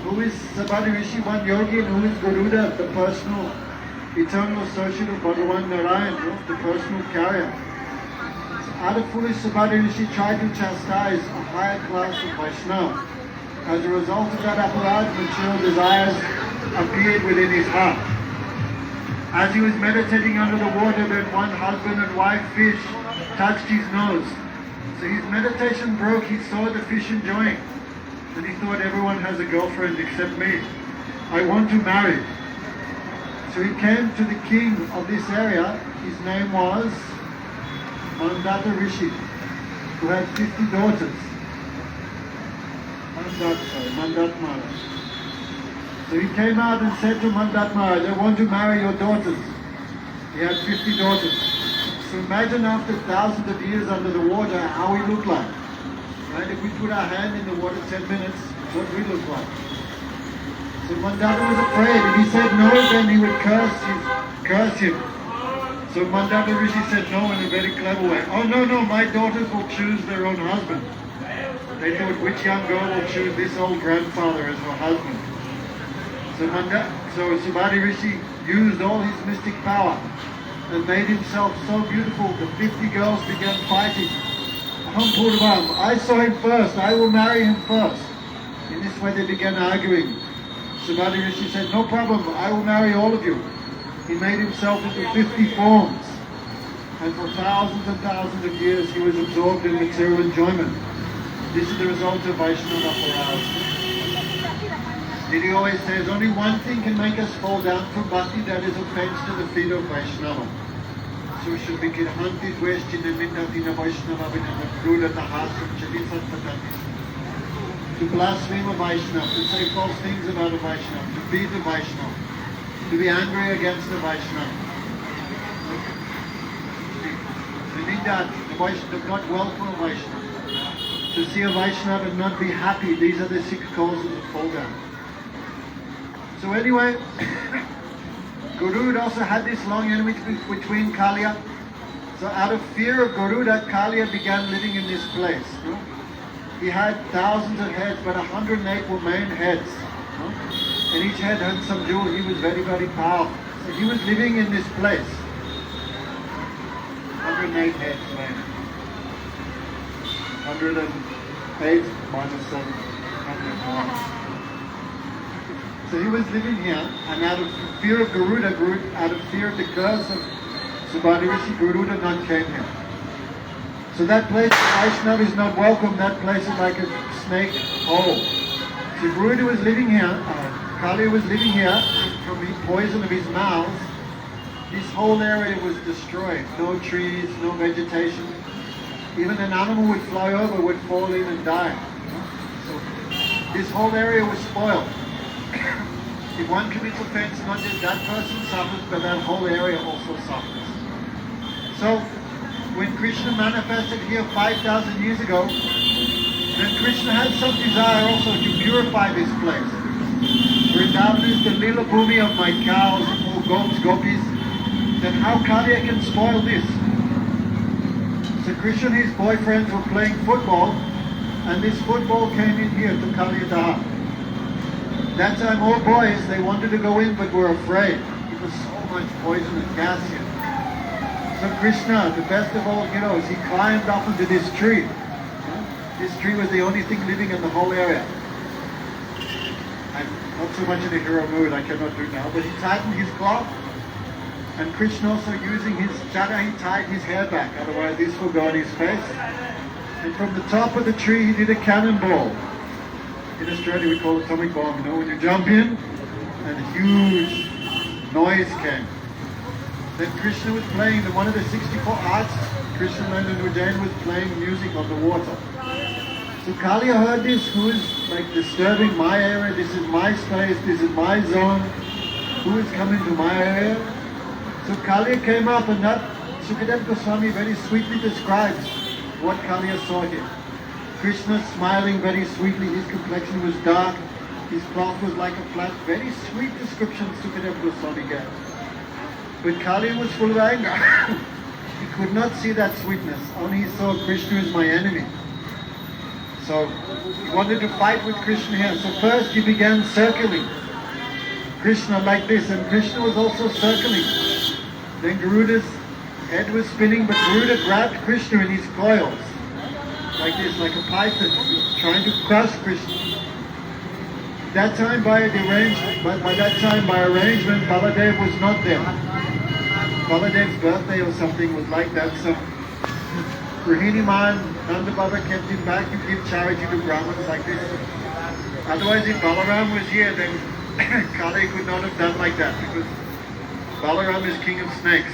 who is Sabari Rishi, one yogi, and who is Garuda, the personal, eternal associate of Bhagavan Narayan, the personal carrier. So out of foolish Sabari Rishi tried to chastise a higher class of Vaishnava. As a result of that aparad, material desires appeared within his heart. As he was meditating under the water, then one husband and wife fish touched his nose. So his meditation broke, he saw the fish enjoying. And he thought, everyone has a girlfriend except me. I want to marry. So he came to the king of this area. His name was Mandata Rishi, who had 50 daughters. Mandat Maharaj. So he came out and said to Mandat Maharaj, I want to marry your daughters. He had 50 daughters. So imagine after thousands of years under the water how he looked like. Right? If we put our hand in the water 10 minutes, what we look like. So Mandata was afraid. If he said no, then he would curse him. So Mandata Rishi said no in a very clever way. Oh no, my daughters will choose their own husband. They thought, which young girl will choose this old grandfather as her husband? So Subhadhi Rishi used all his mystic power and made himself so beautiful that 50 girls began fighting. I saw him first, I will marry him first. In this way they began arguing. Subhadhi Rishi said, no problem, I will marry all of you. He made himself into 50 forms. And for thousands and thousands of years he was absorbed in material enjoyment. This is the result of Vaishnava arousal. Didi always says, only one thing can make us fall down from bhakti, that is offense to the feet of Vaishnava. Sushubhikirhanti dveshchina mindatina Vaishnava vinamapruda tahasam chalisat patati. To blaspheme a Vaishnava, to say false things about a Vaishnava, to beat a Vaishnava, to be angry against a Vaishnava. The Vaishnava not welcome a Vaishnava. To see a Vaishnava and not be happy, these are the 6 causes of fall down. So anyway, Garuda also had this long enemy between Kaliya. So out of fear of Garuda, Kaliya began living in this place. He had thousands of heads, but 108 were main heads. And each head had some jewel. He was very, very powerful. So he was living in this place. 108 heads main. 108 minus 7. 101. So he was living here, and out of fear of Garuda, out of fear of the curse of Subhadhi Rishi, Garuda not came here. So that place, Vaishnava is not welcome, that place is like a snake hole. So Garuda was living here, Kaliya was living here, from the poison of his mouth, this whole area was destroyed. No trees, no vegetation. Even an animal would fly over, would fall in and die. So this whole area was spoiled. If one commits offense, not just that person suffers, but that whole area also suffers. So, when Krishna manifested here 5,000 years ago, then Krishna had some desire also to purify this place. Vrindavan is the lila bhumi of my cows, all gops, gopis. Then how Kaliya can spoil this? So Krishna and his boyfriends were playing football, and this football came in here to Kaliya Daha. That time all boys, they wanted to go in but were afraid. It was so much poison and gas here. So Krishna, the best of all heroes, he climbed up into this tree. This tree was the only thing living in the whole area. I'm not so much in a hero mood, I cannot do now, but he tightened his cloth. And Krishna also using his chada, he tied his hair back, otherwise this will go on his face. And from the top of the tree he did a cannonball. In Australia we call it atomic bomb, when you jump in and a huge noise came. Then Krishna was playing, one of the 64 arts, Krishna and Ujjain was playing music on the water. So Kaliya heard this, who is like disturbing my area, this is my space, this is my zone, who is coming to my area? So Kaliya came up, and that Sukadeva Goswami very sweetly describes what Kaliya saw here. Krishna smiling very sweetly, his complexion was dark, his cloth was like a flat, very sweet description Sukadeva Goswami gave. But Kaliya was full of anger. He could not see that sweetness, only he saw Krishna as my enemy. So he wanted to fight with Krishna here. So first he began circling Krishna like this, and Krishna was also circling. Then Garuda's head was spinning, but Garuda grabbed Krishna in his coils, like this, like a python, trying to crush Krishna. That time by arrangement, Baladev was not there. Baladev's birthday or something was like that, so Rohini Man, Nanda Baba kept him back to give charity to Brahmins like this. Otherwise, if Balaram was here, then Kali could not have done like that, because Balaram is king of snakes.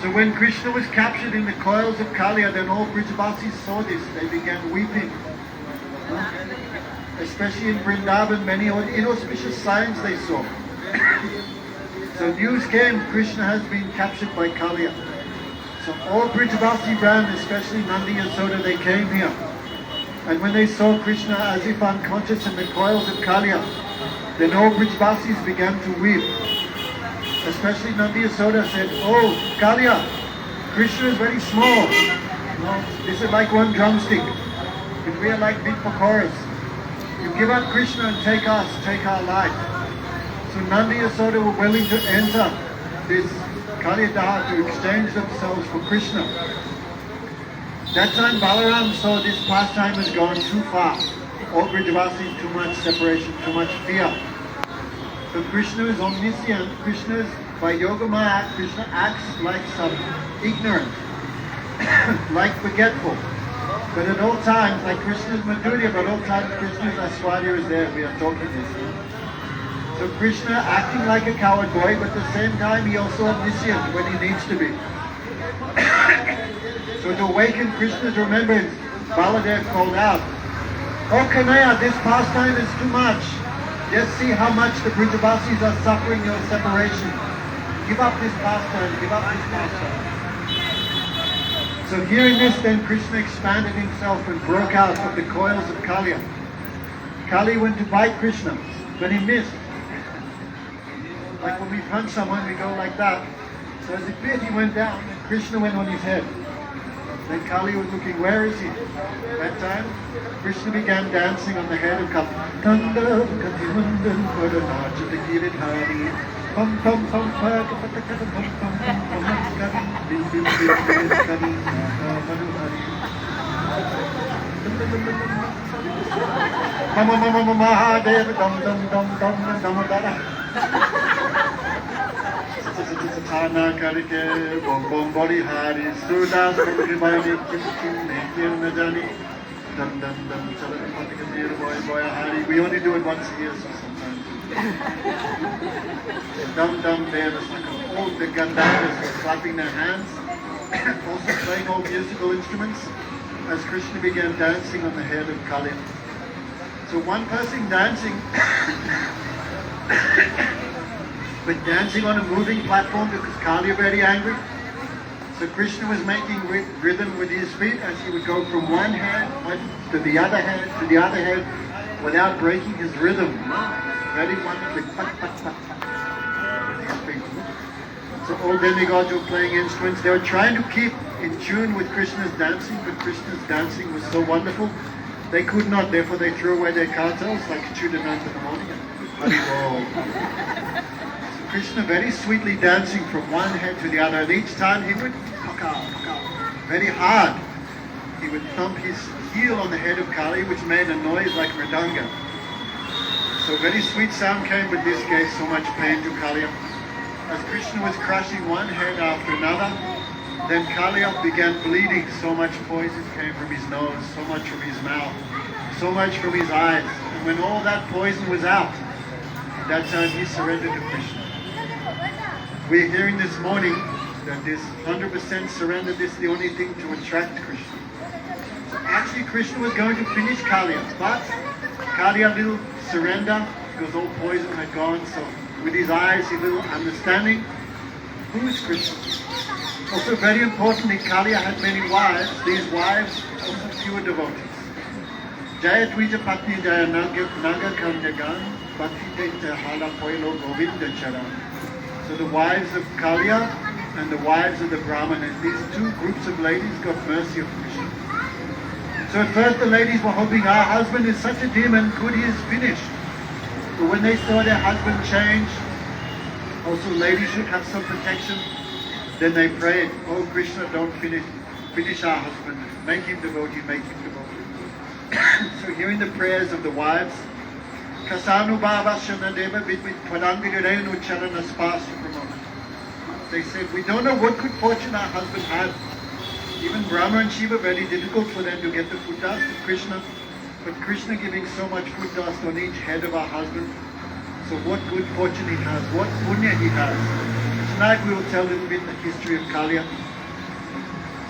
So when Krishna was captured in the coils of Kaliya, then all Brijavasis saw this. They began weeping. Especially in Vrindavan, many inauspicious signs they saw. So news came, Krishna has been captured by Kaliya. So all Brijavasi ran, especially Nandi and Yasoda, they came here. And when they saw Krishna as if unconscious in the coils of Kaliya, then all Brijavasis began to weep. Especially Nandi Yasoda said, "Oh, Kaliya, Krishna is very small. This is like one drumstick. If we are like big pakoras, you give up Krishna and take us, take our life." So Nandi Yasoda were willing to enter this Kaliya Daha to exchange themselves for Krishna. That time Balaram saw this pastime has gone too far. All Brijavasis, too much separation, too much fear. So Krishna is omniscient. Krishna is, by Yoga Maya, Krishna acts like some ignorant, like forgetful. But at all times, like Krishna's Madhurya, but at all times Krishna's Aishwarya is there. We are talking this. So Krishna acting like a coward boy, but at the same time he also omniscient when he needs to be. So to awaken Krishna's remembrance, Baladev called out, "Oh Kanaya, this pastime is too much. Just see how much the Brijavasis are suffering your separation. Give up this pastime, give up this pastime." So hearing this, then Krishna expanded himself and broke out of the coils of Kaliya. Kali went to bite Krishna, but he missed. Like when we punch someone, we go like that. So as it bit, he went down, and Krishna went on his head. Then Kali was looking, where is he? That time, Krishna began dancing on the head of Kali. Tana karike bom bom body hari sudas bimani ne jani dum dum dum chala patika dear boy hari. We only do it once a year, so sometimes dum dum there is like all the Gandharvas were clapping their hands, also playing all musical instruments as Krishna began dancing on the head of Kali. So one person dancing but dancing on a moving platform because Kali was very angry. So Krishna was making rhythm with his feet as he would go from one hand to the other hand to the other hand without breaking his rhythm. Very wonderfully. With his feet. So all demigods were playing instruments. They were trying to keep in tune with Krishna's dancing, but Krishna's dancing was so wonderful, they could not. Therefore they threw away their kartals like Chudanand in the morning. Krishna very sweetly dancing from one head to the other, and each time he would very hard. He would thump his heel on the head of Kali, which made a noise like mridanga. So very sweet sound came, but this gave so much pain to Kaliya. As Krishna was crushing one head after another, then Kaliya began bleeding. So much poison came from his nose, so much from his mouth, so much from his eyes. And when all that poison was out, that time he surrendered to Krishna. We're hearing this morning that this 100% surrender, this is the only thing to attract Krishna. So actually Krishna was going to finish Kaliya, but Kaliya little surrender because all poison had gone. So with his eyes, his little understanding, who is Krishna? Also very importantly, Kaliya had many wives. These wives also pure devotees. Jaya Twija Patni Jaya Naga Kanyagan Bhakti Te Hala Poilo Govinda Charan. So the wives of Kaliya and the wives of the Brahmanas, these two groups of ladies got mercy of Krishna. So at first the ladies were hoping, our husband is such a demon, good, he is finished. But when they saw their husband change, also ladies should have some protection, then they prayed, oh Krishna, don't finish our husband, make him devotee, make him devotee. So hearing the prayers of the wives, they said, we don't know what good fortune our husband had. Even Brahma and Shiva, very difficult for them to get the food dust of Krishna. But Krishna giving so much food dust on each head of our husband. So what good fortune he has, what punya he has. Tonight we will tell a little bit the history of Kaliya.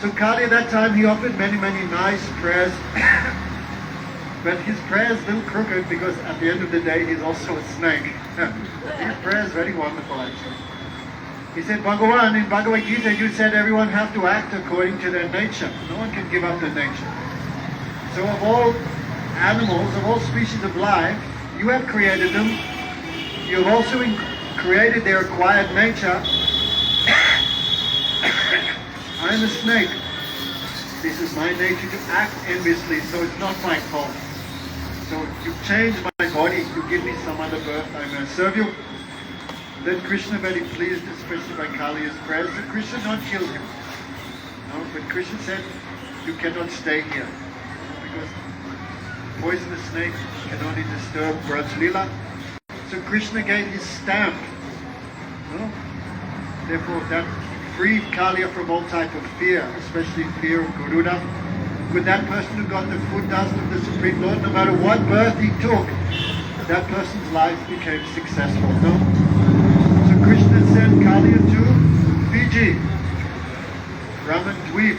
So Kaliya, that time he offered many nice prayers. But his prayers a little crooked because at the end of the day he's also a snake. His prayers very wonderful actually. He said, Bhagavan, in Bhagavad Gita you said everyone have to act according to their nature. No one can give up their nature. So of all animals, of all species of life, you have created them. You have also created their acquired nature. I am a snake. This is my nature to act enviously, so it's not my fault. So you change my body, you give me some other birth, I may serve you. Then Krishna, very pleased, especially by Kaliya's prayers, that Krishna not kill him. No, but Krishna said, you cannot stay here. Because poisonous snakes can only disturb Braj Leela. So Krishna gave his stamp. No? Therefore that freed Kaliya from all type of fear, especially fear of Garuda. With that person who got the food dust of the Supreme Lord, no matter what birth he took, that person's life became successful. No? So Krishna sent Kaliya to Fiji, Raman Dweep,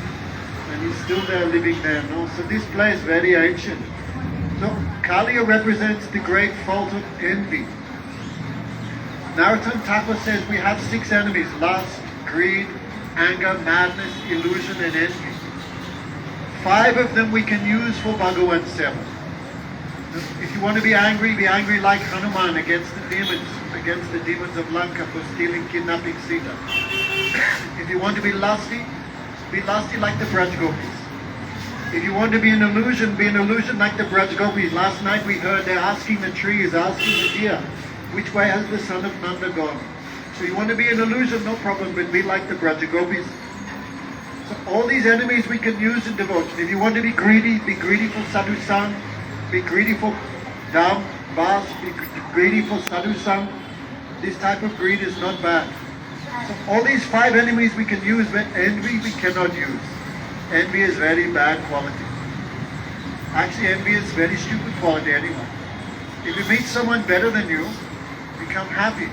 and he's still there living there. No? So this place very ancient. So Kaliya represents the great fault of envy. Narottam Thakur says we have 6 enemies: lust, greed, anger, madness, illusion and envy. 5 of them we can use for Bhagavan Seva. If you want to be angry like Hanuman against the demons of Lanka for stealing, kidnapping Sita. If you want to be lusty like the Braj Gopis. If you want to be an illusion like the Braj Gopis. Last night we heard they're asking the trees, asking the deer, which way has the son of Nanda gone? So you want to be an illusion, no problem, but be like the Braj Gopis. So all these enemies we can use in devotion. If you want to be greedy for sadhu sang, be greedy for dham, bas, be greedy for sadhu sang. This type of greed is not bad. So all these 5 enemies we can use, but envy we cannot use. Envy is very bad quality. Actually, envy is very stupid quality anyway. If you meet someone better than you, become happy.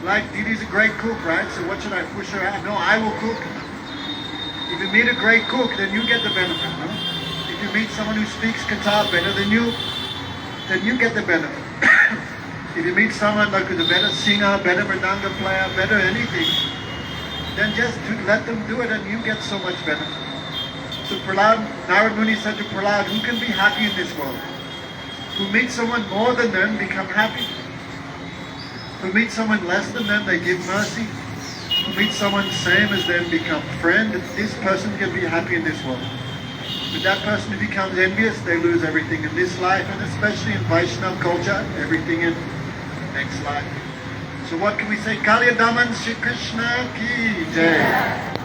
Like Didi's a great cook, right? So what should I push her out? No, I will cook. If you meet a great cook, then you get the benefit, no? If you meet someone who speaks Kathar better than you, then you get the benefit. If you meet someone like who's a better singer, better Mridanga player, better anything, then just to let them do it and you get so much benefit. So Narad Muni said to Prahlad, who can be happy in this world? Who meet someone more than them, become happy. Who meet someone less than them, they give mercy. Who meet someone same as them, become friend. This person can be happy in this world. But that person who becomes envious, they lose everything in this life, and especially in Vaishnava culture, everything in next life. So what can we say? Kaliya Daman Shri Krishna ki Jai.